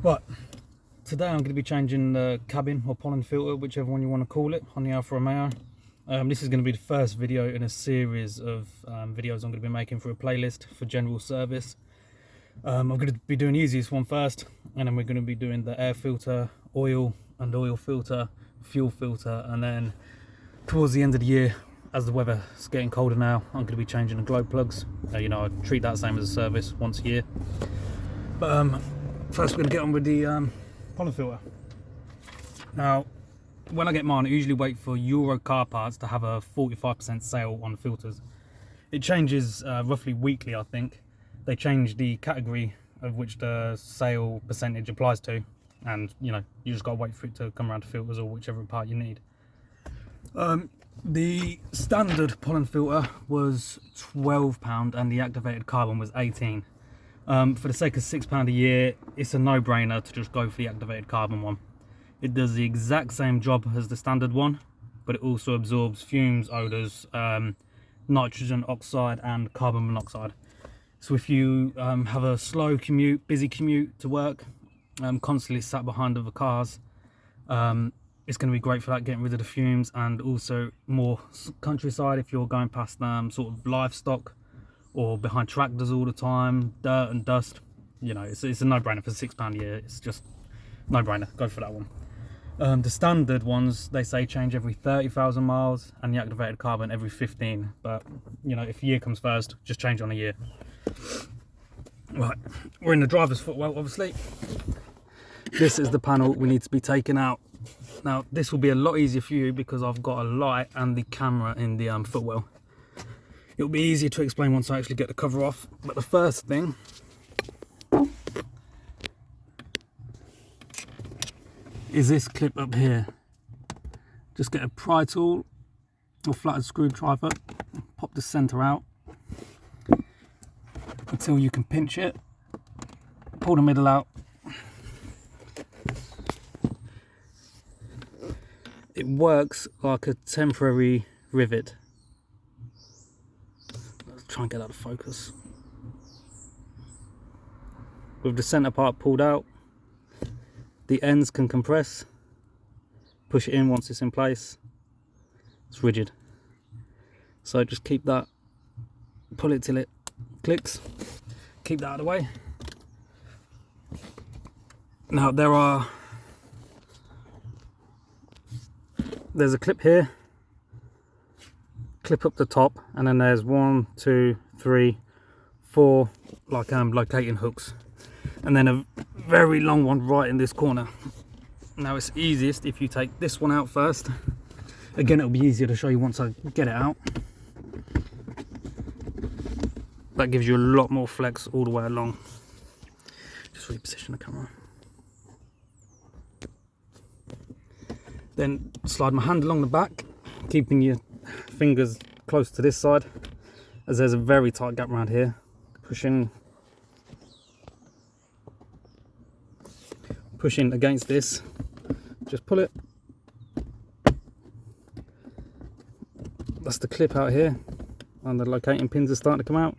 Right, today I'm going to be changing the cabin or pollen filter, whichever one you want to call it, on the Alfa Romeo. This is going to be the first video in a series of videos I'm going to be making for a playlist for general service. I'm going to be doing the easiest one first, and then we're going to be doing the air filter, oil and oil filter, fuel filter, and then towards the end of the year, as the weather's getting colder now, I'm going to be changing the glow plugs. You know, I treat that same as a service once a year. But first we're going to get on with the pollen filter. Now, when I get mine, I usually wait for Euro car parts to have a 45% sale on the filters. It changes roughly weekly, I think. They change the category of which the sale percentage applies to, and you know, you just got to wait for it to come around to filters or whichever part you need. The standard pollen filter was £12 and the activated carbon was 18. For the sake of £6 a year, it's a no-brainer to just go for the activated carbon one. It does the exact same job as the standard one, but it also absorbs fumes, odours, nitrogen oxide and carbon monoxide. So if you have a slow commute, busy commute to work, constantly sat behind other cars, it's going to be great for that, getting rid of the fumes, and also more countryside if you're going past sort of livestock or behind tractors all the time, dirt and dust. You know, it's a no-brainer for £6 a year. It's just no-brainer, go for that one. The standard ones, they say change every 30,000 miles and the activated carbon every 15, but you know, if a year comes first, just change on a year. Right, we're in the driver's footwell, obviously. This is the panel we need to be taking out. Now, this will be a lot easier for you because I've got a light and the camera in the footwell. It'll be easier to explain once I actually get the cover off. But the first thing is this clip up here. Just get a pry tool or flatted screwdriver, pop the center out until you can pinch it, pull the middle out. It works like a temporary rivet. Let's try and get out of focus. With the center part pulled out, the ends can compress. Push it in once it's in place. It's rigid. So just keep that, pull it till it clicks. Keep that out of the way. Now there's a clip here, clip up the top, and then there's 1, 2, 3, 4 like locating hooks, and then a very long one right in this corner. Now it's easiest if you take this one out first. Again, it'll be easier to show you once I get it out. That gives you a lot more flex all the way along. Just reposition the camera. Then slide my hand along the back, keeping your fingers close to this side, as there's a very tight gap around here. Push in against this, just pull it. That's the clip out here, and the locating pins are starting to come out.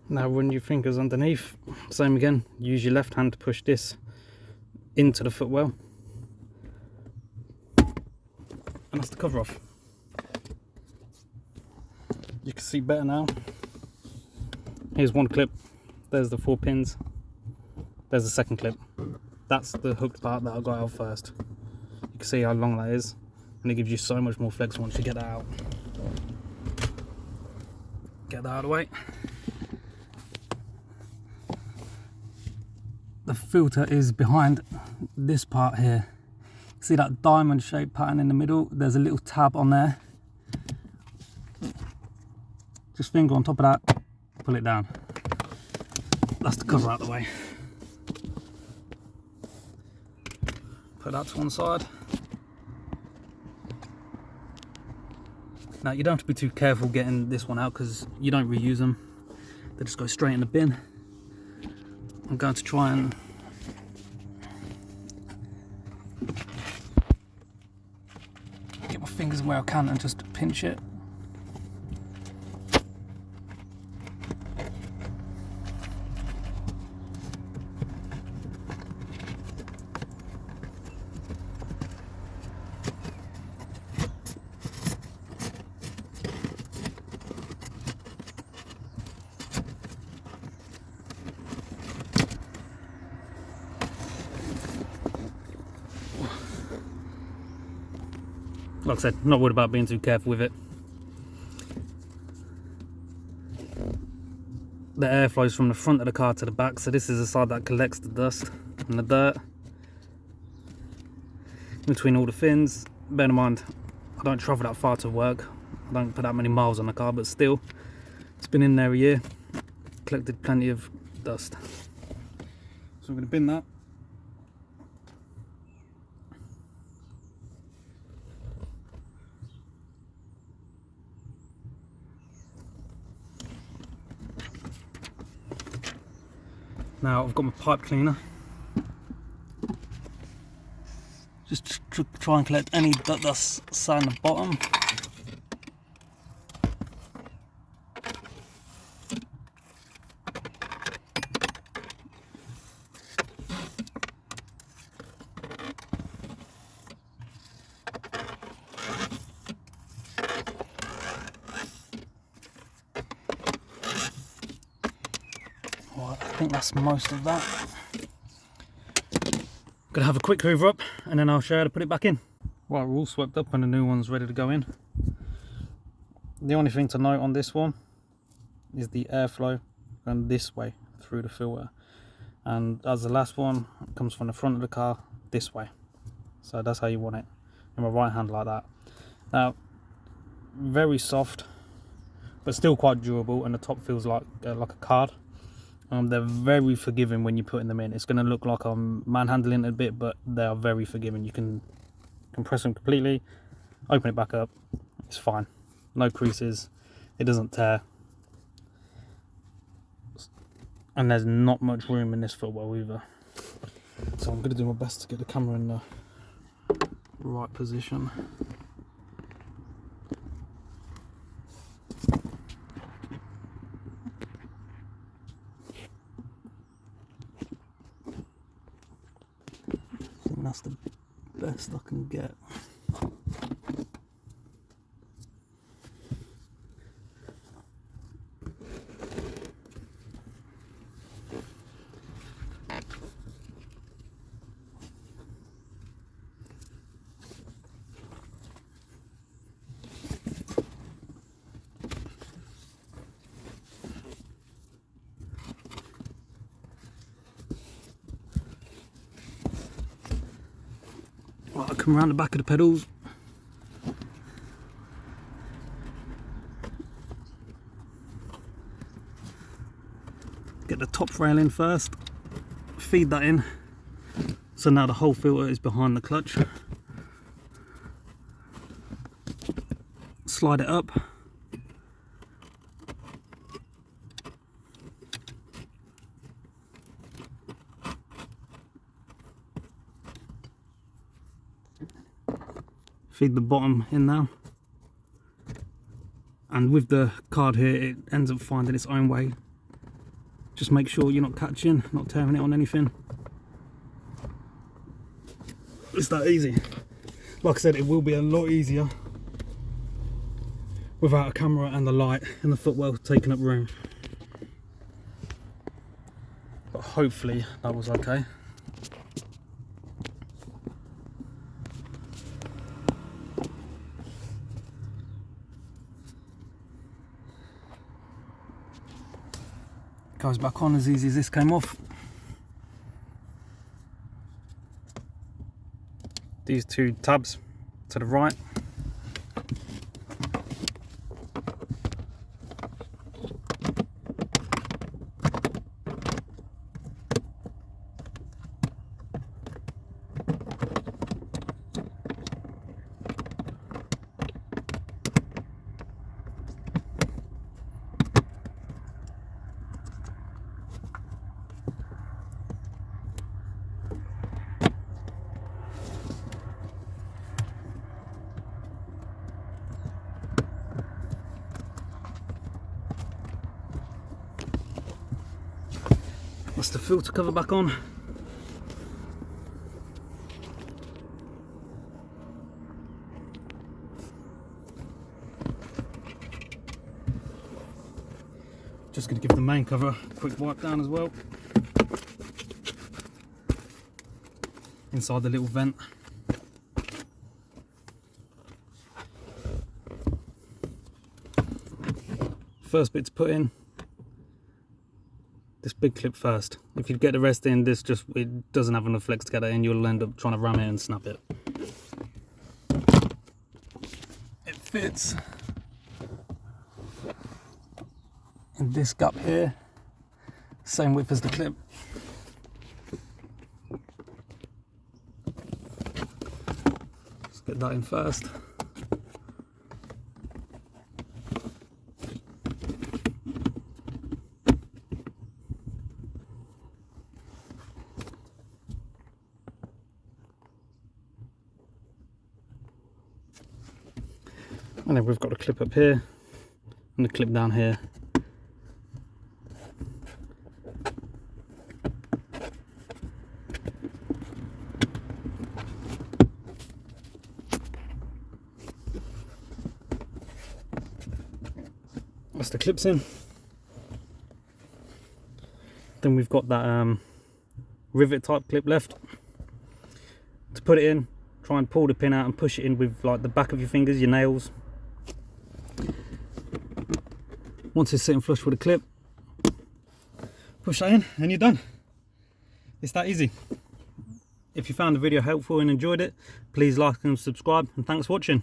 Now run your fingers underneath, same again, use your left hand to push this into the footwell. And that's the cover off. You can see better now. Here's one clip, there's the 4 pins, there's the second clip. That's the hooked part that I got out first. You can see how long that is, and it gives you so much more flex once you get that out. Get that out of the way. The filter is behind this part here. See that diamond shaped pattern in the middle? There's a little tab on there. Just finger on top of that, pull it down. That's the cover out of the way. Put that to one side. Now you don't have to be too careful getting this one out because you don't reuse them. They just go straight in the bin. I'm going to try and get my fingers where I can and just pinch it. Like I said, not worried about being too careful with it. The air flows from the front of the car to the back, so this is the side that collects the dust and the dirt between all the fins. Bear in mind, I don't travel that far to work. I don't put that many miles on the car, but still, it's been in there a year, collected plenty of dust. So I'm going to bin that. Now I've got my pipe cleaner. Just try and collect any dirt that's sat in the bottom. I think that's most of that. Gonna have a quick hoover up and then I'll show you how to put it back in. Right, we're all swept up and the new one's ready to go in. The only thing to note on this one is the airflow going this way through the filter, and as the last one, it comes from the front of the car this way. So that's how you want it, in my right hand like that. Now, very soft but still quite durable, and the top feels like a card. They're very forgiving when you're putting them in. It's going to look like I'm manhandling it a bit, but they are very forgiving. You can compress them completely, open it back up, it's fine. No creases, it doesn't tear. And there's not much room in this footwell either. So I'm going to do my best to get the camera in the right position. That's the best I can get. Right, I come around the back of the pedals. Get the top rail in first, feed that in. So now the whole filter is behind the clutch. Slide it up. Feed the bottom in now, and with the card here it ends up finding its own way. Just make sure you're not catching, not tearing it on anything. It's that easy. Like I said, it will be a lot easier without a camera and the light and the footwell taking up room, but hopefully that was okay. Goes back on as easy as this came off. These two tabs to the right. That's the filter cover back on. Just going to give the main cover a quick wipe down as well. Inside the little vent. First bit to put in, this big clip first. If you get the rest in, it doesn't have enough flex to get it in, you'll end up trying to ram it and snap it. It fits in this gap here, same width as the clip. Let's get that in first. And then we've got a clip up here and a clip down here. That's the clips in. Then we've got that rivet type clip left. To put it in, try and pull the pin out and push it in with like the back of your fingers, your nails. Once it's sitting flush with the clip, push that in and you're done. It's that easy. If you found the video helpful and enjoyed it, please like and subscribe, and thanks for watching.